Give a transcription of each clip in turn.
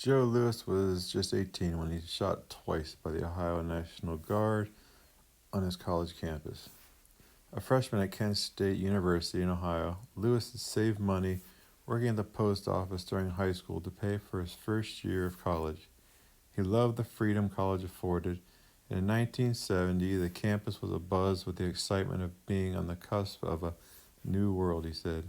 Joe Lewis was just 18 when he was shot twice by the Ohio National Guard on his college campus. A freshman at Kent State University in Ohio, Lewis had saved money working at the post office during high school to pay for his first year of college. He loved the freedom college afforded, and in 1970 the campus was abuzz with the excitement of being on the cusp of a new world, he said.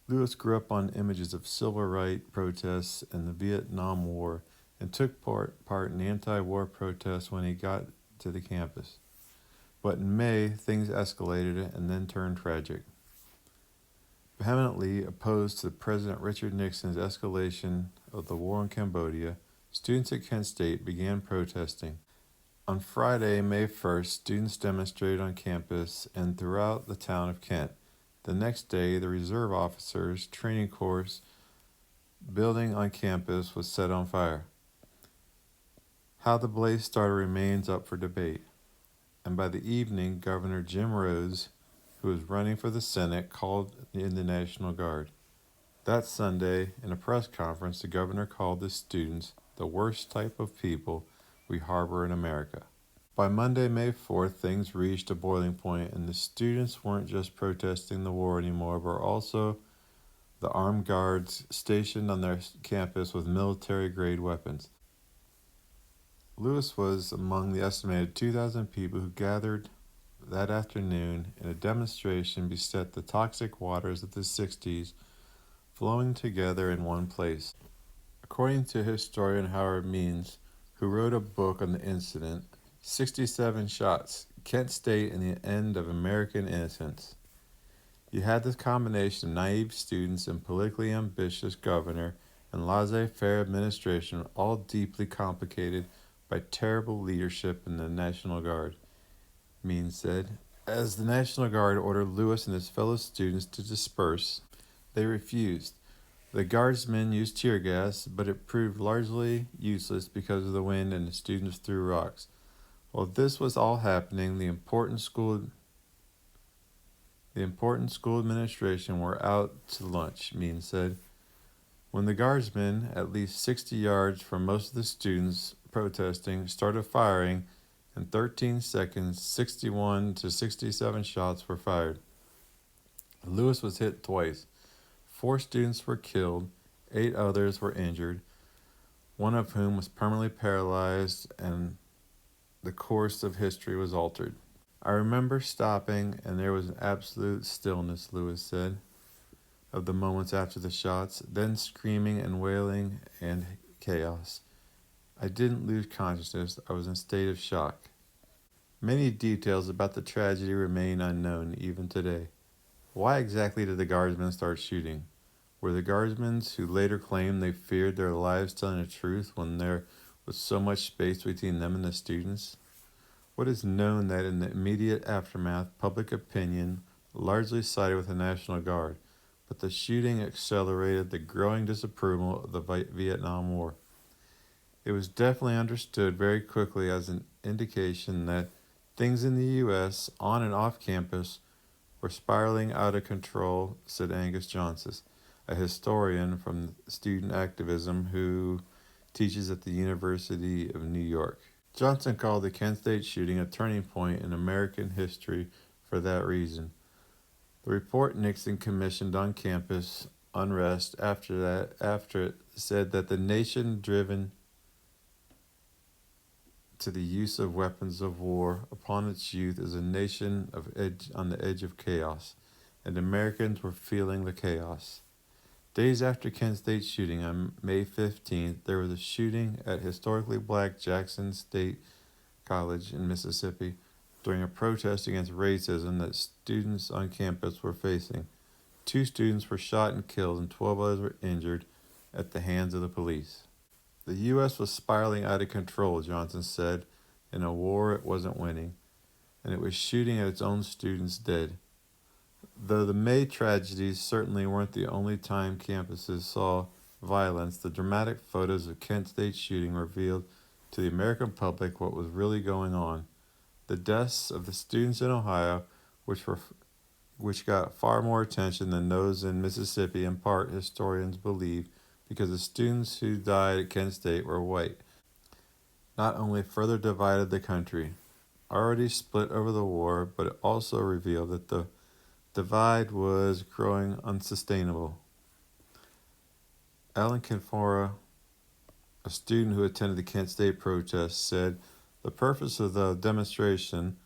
Lewis grew up on images of civil rights protests and the Vietnam War and took part in anti-war protests when he got to the campus. But in May, things escalated and then turned tragic. Vehemently opposed to President Richard Nixon's escalation of the war in Cambodia, students at Kent State began protesting. On Friday, May 1st, students demonstrated on campus and throughout the town of Kent. The next day, the reserve officers' training course building on campus was set on fire. How the blaze started remains up for debate. And by the evening, Governor Jim Rose, who was running for the Senate, called in the National Guard. That Sunday, in a press conference, the governor called the students the worst type of people we harbor in America. By Monday, May 4th, things reached a boiling point, and the students weren't just protesting the war anymore, but also the armed guards stationed on their campus with military-grade weapons. Lewis was among the estimated 2,000 people who gathered that afternoon in a demonstration beset the toxic waters of the 60s flowing together in one place. According to historian Howard Means, who wrote a book on the incident, 67 shots, Kent State and the end of American innocence. You had this combination of naive students and politically ambitious governor and laissez-faire administration, all deeply complicated by terrible leadership in the National Guard, Means said. As the National Guard ordered Lewis and his fellow students to disperse, they refused. The guardsmen used tear gas, but it proved largely useless because of the wind and the students threw rocks. While this was all happening, the important school administration were out to lunch, Means said. When the guardsmen, at least 60 yards from most of the students protesting, started firing, in 13 seconds, 61 to 67 shots were fired. Lewis was hit twice. 4 students were killed, 8 others were injured, one of whom was permanently paralyzed, and the course of history was altered. I remember stopping, and there was an absolute stillness, Lewis said, of the moments after the shots, then screaming and wailing and chaos. I didn't lose consciousness. I was in a state of shock. Many details about the tragedy remain unknown even today. Why exactly did the guardsmen start shooting? Were the guardsmen who later claimed they feared their lives telling the truth when there was so much space between them and the students? What is known that in the immediate aftermath, public opinion largely sided with the National Guard, but the shooting accelerated the growing disapproval of the Vietnam War. It was definitely understood very quickly as an indication that things in the U.S., on and off campus, were spiraling out of control, said Angus Johnson, a historian from student activism who teaches at the University of New York. Johnson called the Kent State shooting a turning point in American history for that reason. The report Nixon commissioned on campus unrest after it said that the nation driven to the use of weapons of war upon its youth is a nation on the edge of chaos, and Americans were feeling the chaos. Days after Kent State shooting on May 15th, there was a shooting at historically black Jackson State College in Mississippi during a protest against racism that students on campus were facing. 2 students were shot and killed, and 12 others were injured at the hands of the police. The U.S. was spiraling out of control, Johnson said, in a war it wasn't winning, and it was shooting at its own students dead. Though the May tragedies certainly weren't the only time campuses saw violence, the dramatic photos of Kent State shooting revealed to the American public what was really going on. The deaths of the students in Ohio, which got far more attention than those in Mississippi, in part, historians believe, because the students who died at Kent State were white. Not only further divided the country, already split over the war, but it also revealed that the divide was growing unsustainable. Alan Canfora, a student who attended the Kent State protests, said the purpose of the demonstration,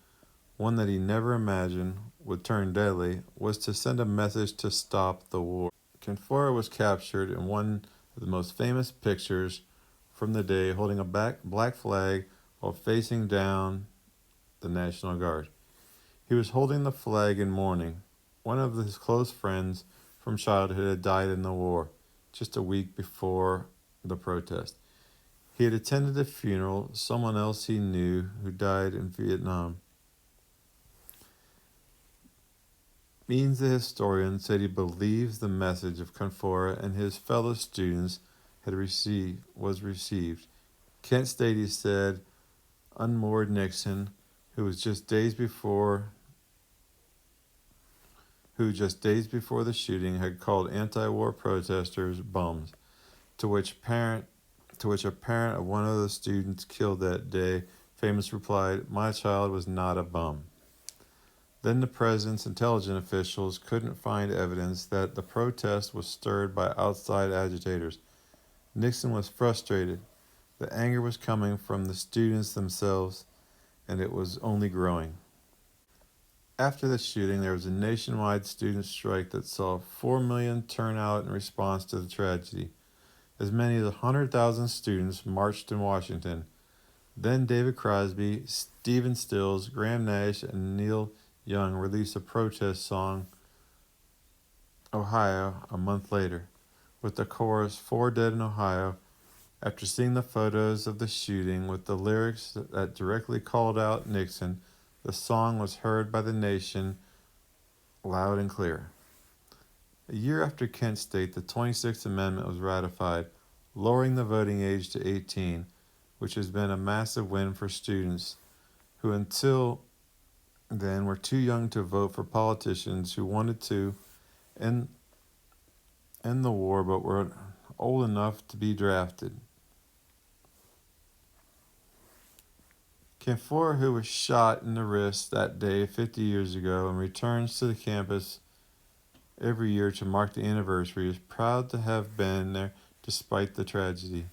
one that he never imagined would turn deadly, was to send a message to stop the war. Canfora was captured in one of the most famous pictures from the day, holding a black flag while facing down the National Guard. He was holding the flag in mourning. One of his close friends from childhood had died in the war, just a week before the protest. He had attended a funeral, someone else he knew who died in Vietnam. Means the historian said he believes the message of Canfora and his fellow students was received. Kent State, he said, unmoored Nixon, who just days before the shooting had called anti-war protesters bums, to which a parent of one of the students killed that day famously replied, "My child was not a bum." Then the president's intelligence officials couldn't find evidence that the protest was stirred by outside agitators. Nixon was frustrated. The anger was coming from the students themselves, and it was only growing. After the shooting, there was a nationwide student strike that saw 4 million turn out in response to the tragedy. As many as 100,000 students marched in Washington. Then David Crosby, Stephen Stills, Graham Nash, and Neil Young released a protest song, Ohio, a month later, with the chorus, "Four Dead in Ohio." After seeing the photos of the shooting with the lyrics that directly called out Nixon, the song was heard by the nation loud and clear. A year after Kent State, the 26th Amendment was ratified, lowering the voting age to 18, which has been a massive win for students who until then were too young to vote for politicians who wanted to end the war but were old enough to be drafted. Canfora, who was shot in the wrist that day 50 years ago and returns to the campus every year to mark the anniversary, is proud to have been there despite the tragedy.